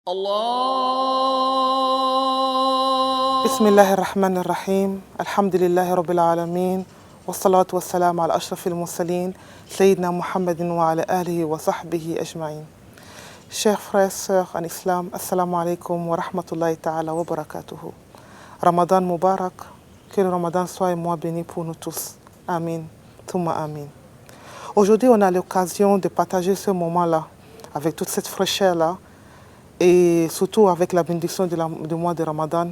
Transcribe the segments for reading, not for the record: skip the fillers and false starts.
بسم الله الرحمن الرحيم الحمد لله رب العالمين والصلاة والسلام على أشرف المرسلين سيدنا محمد وعلى آله وصحبه أجمعين. Chers frères et sœurs en islam, assalamu alaikum wa rahmatullahi ta'ala wa barakatuhu. Ramadan Mubarak, que le Ramadan soit un mois béni pour nous tous. Amin, thumma amin. Aujourd'hui, on a l'occasion de partager ce moment-là, avec toute cette fraîcheur-là, et surtout avec la bénédiction du mois de Ramadan,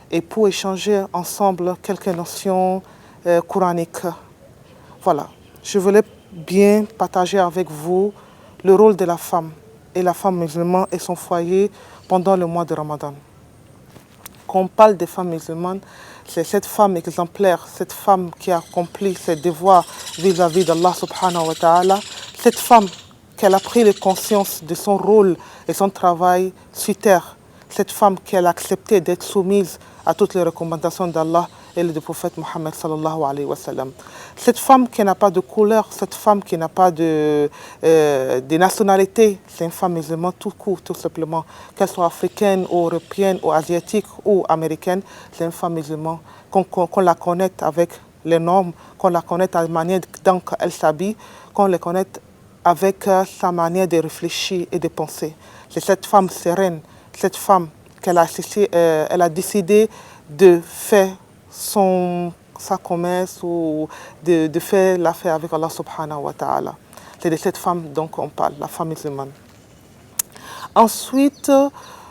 et pour échanger ensemble quelques notions coraniques. Voilà, je voulais bien partager avec vous le rôle de la femme et la femme musulmane et son foyer pendant le mois de Ramadan. Quand on parle des femmes musulmanes, c'est cette femme exemplaire, cette femme qui a accompli ses devoirs vis-à-vis d'Allah subhanahu wa ta'ala, cette femme qu'elle a pris la conscience de son rôle et son travail sur terre, cette femme qui a accepté d'être soumise à toutes les recommandations d'Allah et du prophète Mohammed sallallahu alayhi wa sallam. Cette femme qui n'a pas de couleur, cette femme qui n'a pas de nationalité, c'est une femme musulmane tout court, tout simplement. Qu'elle soit africaine, ou européenne, ou asiatique, ou américaine, c'est une femme musulmane. Qu'on la connaisse avec les normes, qu'on la connaisse à la manière dont elle s'habille, qu'on la connaisse avec sa manière de réfléchir et de penser. C'est cette femme sereine, cette femme qu'elle a, elle a décidé de faire sa commerce ou de faire l'affaire avec Allah subhanahu wa ta'ala. C'est de cette femme dont on parle, la femme musulmane. Ensuite,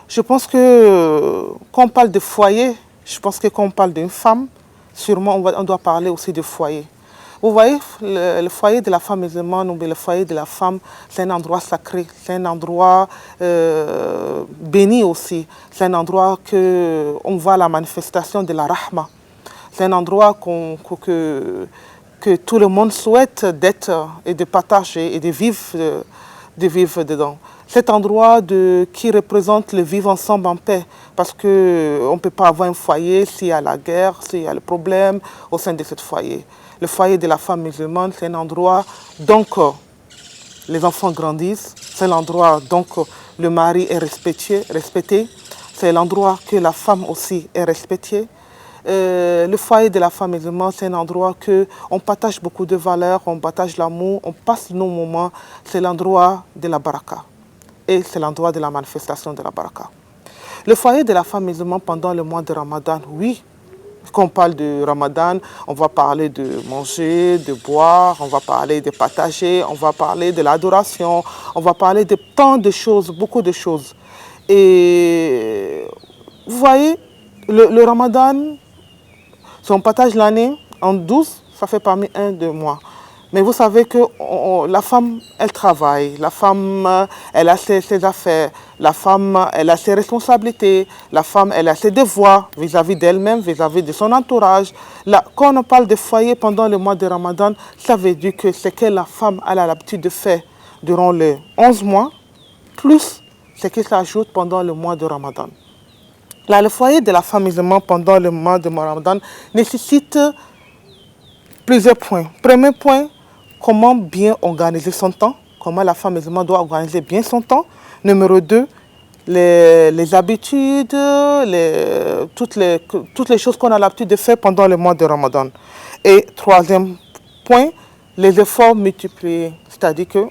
je pense que quand on parle de foyer, je pense que quand on parle d'une femme, sûrement on doit parler aussi de foyer. Vous voyez, le foyer de la femme musulmane ou le foyer de la femme, c'est un endroit sacré, c'est un endroit béni aussi. C'est un endroit où on voit la manifestation de la rahma. C'est un endroit que tout le monde souhaite d'être et de partager et de vivre dedans. Cet endroit qui représente le vivre ensemble en paix, parce qu'on ne peut pas avoir un foyer s'il y a la guerre, s'il y a le problème au sein de ce foyer. Le foyer de la femme musulmane, c'est un endroit donc les enfants grandissent, c'est l'endroit donc le mari est respecté, c'est l'endroit que la femme aussi est respectée. Le foyer de la femme musulmane, c'est un endroit que on partage beaucoup de valeurs, on partage l'amour, on passe nos moments, c'est l'endroit de la baraka. Et c'est l'endroit de la manifestation de la baraka. Le foyer de la femme musulmane pendant le mois de Ramadan, oui. Quand on parle de Ramadan, on va parler de manger, de boire, on va parler de partager, on va parler de l'adoration, on va parler de tant de choses, beaucoup de choses. Et vous voyez, le Ramadan, si on partage l'année en 12, ça fait parmi 2 mois. Mais vous savez que la femme, elle travaille, la femme, elle a ses affaires, la femme, elle a ses responsabilités, la femme, elle a ses devoirs vis-à-vis d'elle-même, vis-à-vis de son entourage. Là, quand on parle de foyer pendant le mois de Ramadan, ça veut dire que c'est que la femme elle a l'habitude de faire durant les 11 mois, plus ce qui s'ajoute pendant le mois de Ramadan. Là, le foyer de la femme musulmane pendant le mois de Ramadan nécessite plusieurs points. Premier point, comment bien organiser son temps, comment la femme musulmane doit organiser bien son temps. Numéro 2, les habitudes, toutes les choses qu'on a l'habitude de faire pendant le mois de Ramadan. Et troisième point, les efforts multipliés. C'est-à-dire que,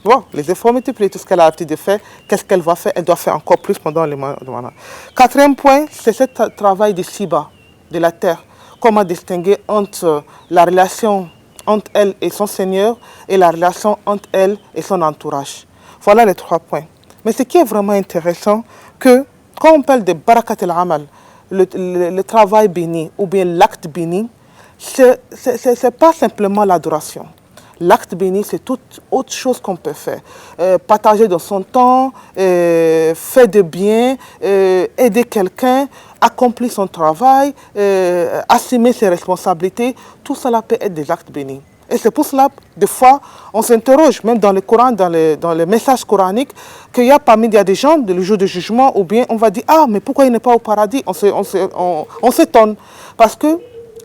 bon, les efforts multipliés, tout ce qu'elle a l'habitude de faire, qu'est-ce qu'elle va faire? Elle doit faire encore plus pendant le mois de Ramadan. Quatrième point, c'est ce travail de Siba, de la terre. Comment distinguer entre la relation entre elle et son Seigneur et la relation entre elle et son entourage. Voilà les 3 points. Mais ce qui est vraiment intéressant, que quand on parle de barakat al-amal, le travail béni ou bien l'acte béni, c'est pas simplement l'adoration. L'acte béni, c'est toute autre chose qu'on peut faire. Partager dans son temps, faire de bien, aider quelqu'un, accomplir son travail, assumer ses responsabilités. Tout cela peut être des actes bénis. Et c'est pour cela, des fois, on s'interroge, même dans le Coran, dans les messages coraniques, qu'il y a des gens, le jour du jugement, ou bien on va dire, ah, mais pourquoi il n'est pas au paradis? On s'étonne. Parce que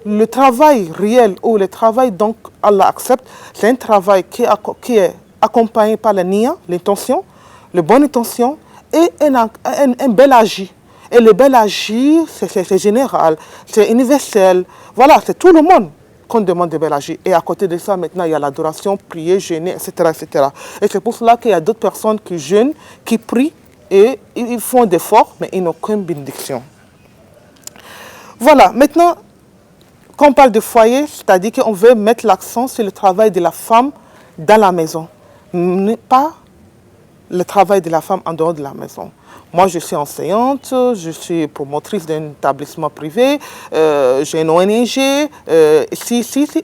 le travail réel ou le travail donc Allah accepte, c'est un travail qui est accompagné par la niya, l'intention, la bonne intention et un bel agi. Et le bel agi, c'est général, c'est universel. Voilà, c'est tout le monde qu'on demande de bel agi. Et à côté de ça, maintenant, il y a l'adoration, prier, jeûner, etc., etc. Et c'est pour cela qu'il y a d'autres personnes qui jeûnent, qui prient, et ils font des efforts, mais ils n'ont aucune bénédiction. Voilà, maintenant, quand on parle de foyer, c'est-à-dire qu'on veut mettre l'accent sur le travail de la femme dans la maison, pas le travail de la femme en dehors de la maison. Moi, je suis enseignante, je suis promotrice d'un établissement privé, j'ai une ONG,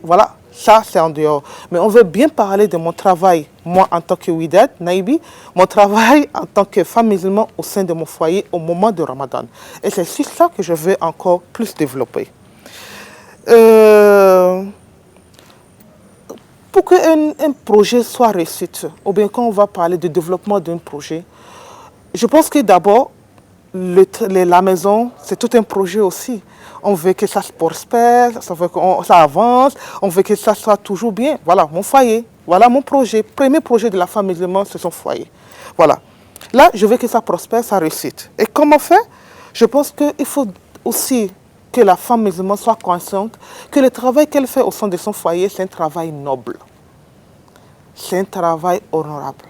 voilà, ça c'est en dehors. Mais on veut bien parler de mon travail, moi en tant que Widat, Naïbi, mon travail en tant que femme musulmane au sein de mon foyer au moment de Ramadan. Et c'est sur ça que je veux encore plus développer. Pour qu'un projet soit réussi, ou bien quand on va parler de développement d'un projet, je pense que d'abord, la maison, c'est tout un projet aussi. On veut que ça se prospère, ça avance, on veut que ça soit toujours bien. Voilà mon foyer, voilà mon projet. Premier projet de la femme musulmane, c'est son foyer. Voilà. Là, je veux que ça prospère, ça réussite. Et comment faire? Je pense qu'il faut aussi que la femme musulmane soit consciente que le travail qu'elle fait au sein de son foyer, c'est un travail noble. C'est un travail honorable.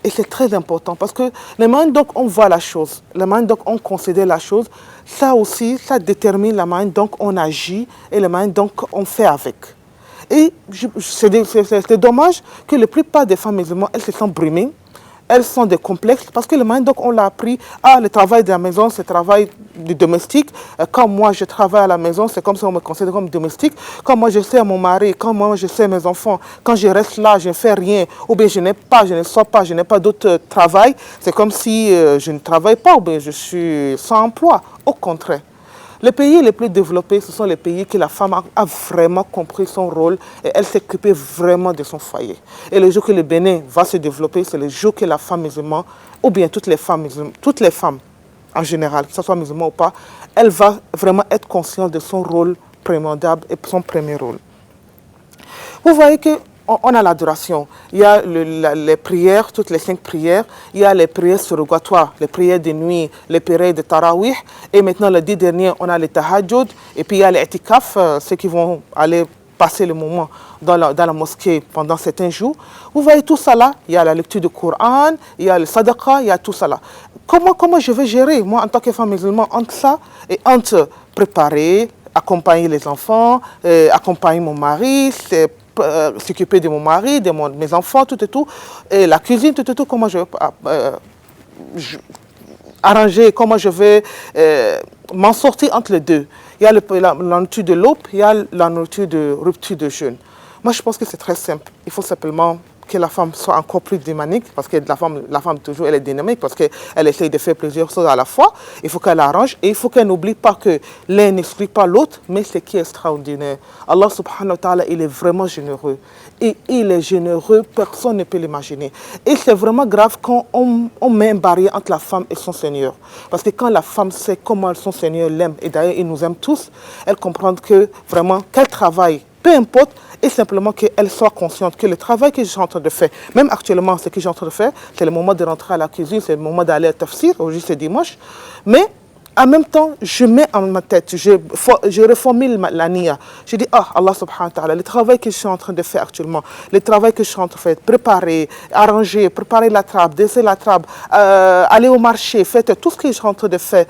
Et c'est très important parce que la manière dont on voit la chose, la manière dont on considère la chose, ça aussi, ça détermine la manière dont on agit et la manière dont on fait avec. Et c'est dommage que la plupart des femmes musulmanes, elles se sentent brimées, elles sont des complexes parce que le manière dont on l'a appris, le travail de la maison, c'est le travail du domestique. Quand moi je travaille à la maison, c'est comme si on me considère comme domestique. Quand moi je sais mon mari, quand moi je sais mes enfants, quand je reste là, je ne fais rien, ou bien je ne sors pas, je n'ai pas d'autre travail, c'est comme si je ne travaille pas, ou bien je suis sans emploi. Au contraire. Les pays les plus développés, ce sont les pays que la femme a vraiment compris son rôle et elle s'est occupée vraiment de son foyer. Et le jour que le Bénin va se développer, c'est le jour que la femme musulmane, ou bien toutes les femmes en général, que ce soit musulmane ou pas, elle va vraiment être consciente de son rôle primordial et son premier rôle. Vous voyez que on a l'adoration, il y a les prières, toutes les 5 prières, il y a les prières surrogatoires, les prières de nuit, les prières de tarawih, et maintenant les 10 derniers, on a les tahajjud, et puis il y a les itikaf, ceux qui vont aller passer le moment dans la mosquée pendant certains jours. Vous voyez tout ça là, il y a la lecture du Coran, il y a le sadaqa, il y a tout ça là. Comment je vais gérer, moi, en tant que femme musulmane, entre ça et entre préparer, accompagner les enfants, accompagner mon mari, s'occuper de mon mari, de mes enfants, tout et tout, et la cuisine, tout et tout, comment je vais arranger, comment je vais m'en sortir entre les deux. Il y a la nourriture de l'aube, il y a la nourriture de rupture de jeûne. Moi, je pense que c'est très simple. Il faut simplement que la femme soit encore plus dynamique, parce que la femme toujours, elle est dynamique, parce qu'elle essaye de faire plusieurs choses à la fois. Il faut qu'elle arrange, et il faut qu'elle n'oublie pas que l'un n'exclut pas l'autre, mais ce qui est extraordinaire. Allah subhanahu wa ta'ala, il est vraiment généreux. Et il est généreux, personne ne peut l'imaginer. Et c'est vraiment grave quand on met une barrière entre la femme et son Seigneur. Parce que quand la femme sait comment son Seigneur l'aime, et d'ailleurs il nous aime tous, elle comprend que vraiment, qu'elle travaille, peu importe, et simplement qu'elle soit consciente que le travail que je suis en train de faire, même actuellement ce que je suis en train de faire, c'est le moment de rentrer à la cuisine, c'est le moment d'aller à tafsir, aujourd'hui c'est dimanche, mais en même temps, je mets en ma tête, je reformule la niya. Je dis, Allah subhanahu wa ta'ala, le travail que je suis en train de faire actuellement, le travail que je suis en train de faire, préparer, arranger, préparer la trappe, descendre la trappe, aller au marché, faire tout ce que je suis en train de faire,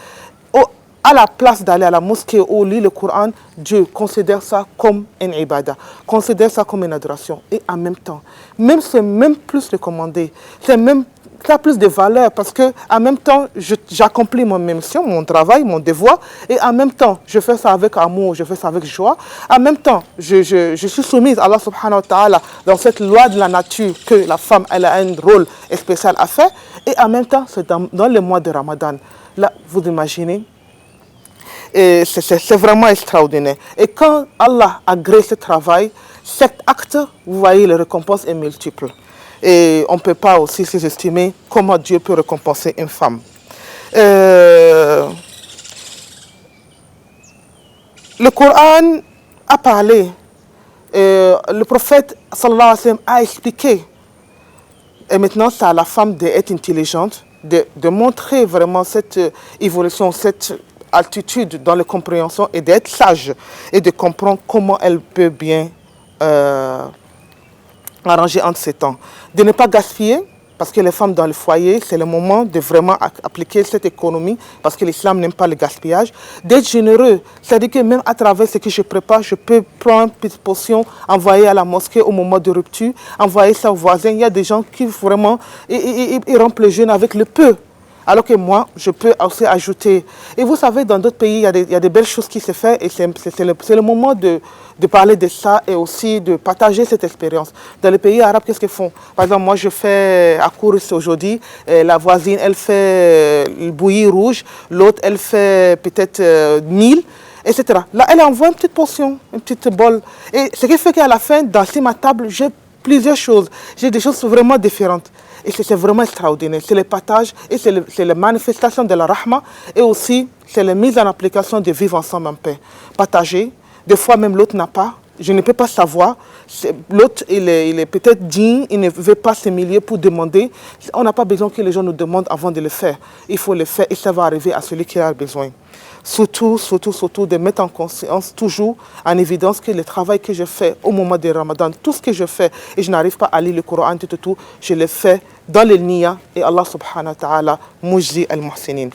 à la place d'aller à la mosquée ou lire le Coran, Dieu considère ça comme une ibadah, considère ça comme une adoration. Et en même temps, c'est même plus recommandé, ça a plus de valeur parce que en même temps, j'accomplis ma mission, mon travail, mon devoir, et en même temps, je fais ça avec amour, je fais ça avec joie. En même temps, je suis soumise à Allah subhanahu wa ta'ala dans cette loi de la nature que la femme, elle a un rôle spécial à faire. Et en même temps, c'est dans le mois de Ramadan. Là, vous imaginez, et c'est vraiment extraordinaire. Et quand Allah agrée ce travail, cet acte, vous voyez, la récompense est multiple. Et on ne peut pas aussi sous-estimer comment Dieu peut récompenser une femme. Le Coran a parlé, le prophète sallallahu alayhi wa sallam a expliqué. Et maintenant, c'est à la femme d'être intelligente, de montrer vraiment cette évolution, cette altitude dans la compréhension et d'être sage et de comprendre comment elle peut bien arranger entre ces temps. De ne pas gaspiller, parce que les femmes dans le foyer, c'est le moment de vraiment appliquer cette économie, parce que l'islam n'aime pas le gaspillage. D'être généreux, c'est-à-dire que même à travers ce que je prépare, je peux prendre une petite portion, envoyer à la mosquée au moment de rupture, envoyer ça aux voisins. Il y a des gens qui vraiment, ils rompent le jeûne avec le peu. Alors que moi, je peux aussi ajouter. Et vous savez, dans d'autres pays, il y a des belles choses qui se font et c'est le moment de parler de ça et aussi de partager cette expérience. Dans les pays arabes, qu'est-ce qu'ils font? Par exemple, moi, je fais à Kourous aujourd'hui, la voisine, elle fait le bouilli rouge, l'autre, elle fait peut-être 1000, etc. Là, elle envoie une petite portion, une petite bol. Et ce qui fait qu'à la fin, dans ma table, j'ai plusieurs choses. J'ai des choses vraiment différentes. Et c'est vraiment extraordinaire. C'est le partage et c'est la manifestation de la rahma et aussi c'est la mise en application de vivre ensemble en paix. Partager. Des fois même l'autre n'a pas. Je ne peux pas savoir. L'autre, il est peut-être digne, il ne veut pas s'humilier pour demander. On n'a pas besoin que les gens nous demandent avant de le faire. Il faut le faire et ça va arriver à celui qui a besoin. Surtout, de mettre en conscience, toujours en évidence que le travail que je fais au moment du Ramadan, tout ce que je fais, et je n'arrive pas à lire le Coran, tout, je le fais dans le niya, et Allah subhanahu wa ta'ala, mujzi al-muhsinin.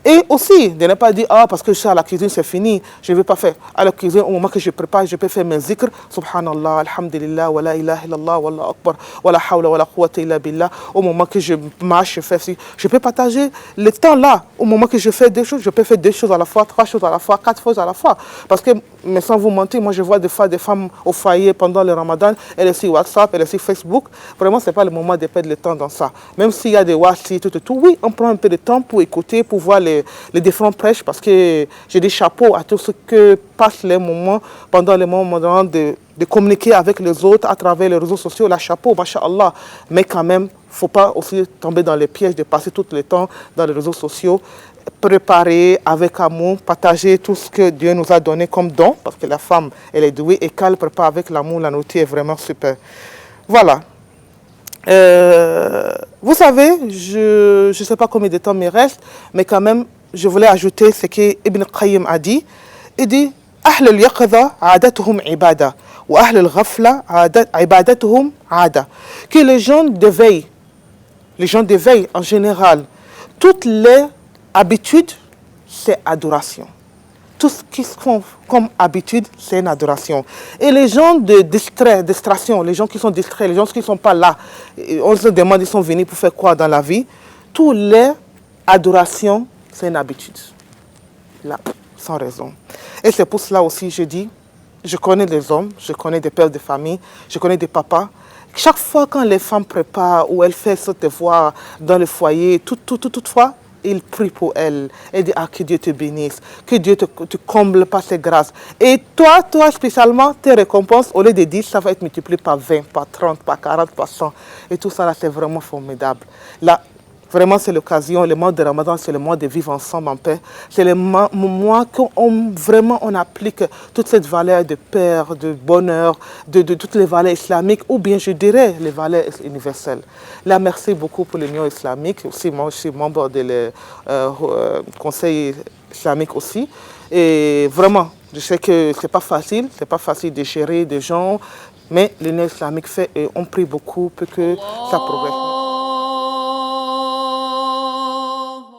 Et aussi, de ne pas dire, parce que je suis à la cuisine, c'est fini, je ne vais pas faire. À la cuisine, au moment que je prépare, je peux faire mes zikrs, subhanallah, alhamdulillah, wa la ilaha illallah, wa la akbar, wa la hawla, wa la quwwata illa billah. Au moment que je marche, je fais, je peux partager le temps là. Au moment que je fais deux choses, je peux faire deux choses à la fois, trois choses à la fois, quatre choses à la fois. Parce que, mais sans vous mentir, moi je vois des fois des femmes au foyer pendant le Ramadan, elles sont sur WhatsApp, elles sont sur Facebook. Vraiment, ce n'est pas le moment de perdre le temps dans ça. Même s'il y a des WhatsApp, tout, oui, on prend un peu de temps pour écouter, pour voir les différents prêches, parce que j'ai des chapeaux à tout ce que passent les moments, pendant les moments de communiquer avec les autres à travers les réseaux sociaux, la chapeau, masha'Allah. Mais quand même, il ne faut pas aussi tomber dans les pièges de passer tout le temps dans les réseaux sociaux. Préparer avec amour, partager tout ce que Dieu nous a donné comme don, parce que la femme, elle est douée, et quand elle prépare avec l'amour, la nourriture est vraiment super. Voilà. Vous savez, je ne sais pas combien de temps il me reste, mais quand même, je voulais ajouter ce qu'Ibn Qayyim a dit. Il dit أهل اليقظة عادتهم عبادة وأهل الغفلة عبادتهم عادة. Que les gens de veille en général, toutes les habitudes, c'est adoration. Tout ce qu'ils font comme habitude, c'est une adoration. Et les gens de distraction, les gens qui sont distraits, les gens qui ne sont pas là, on se demande, ils sont venus pour faire quoi dans la vie? Toutes les adorations, c'est une habitude. Là, sans raison. Et c'est pour cela aussi, je dis, je connais des hommes, je connais des pères de famille, je connais des papas. Chaque fois quand les femmes préparent ou elles font ce devoir dans le foyer, toutefois, il prie pour elle et dit que Dieu te bénisse, que Dieu te comble par ses grâces. Et toi spécialement, tes récompenses, au lieu de 10, ça va être multiplié par 20, par 30, par 40, par 100. Et tout ça, là, c'est vraiment formidable. Là, vraiment, c'est l'occasion, le mois de Ramadan, c'est le mois de vivre ensemble en paix. C'est le mois qu'on vraiment on applique toute cette valeur de paix, de bonheur, de toutes les valeurs islamiques, ou bien je dirais les valeurs universelles. Là, merci beaucoup pour l'Union islamique. Aussi, moi, je suis membre du Conseil islamique aussi. Et vraiment, je sais que c'est pas facile de gérer des gens, mais l'Union islamique fait et on prie beaucoup pour que ça progresse.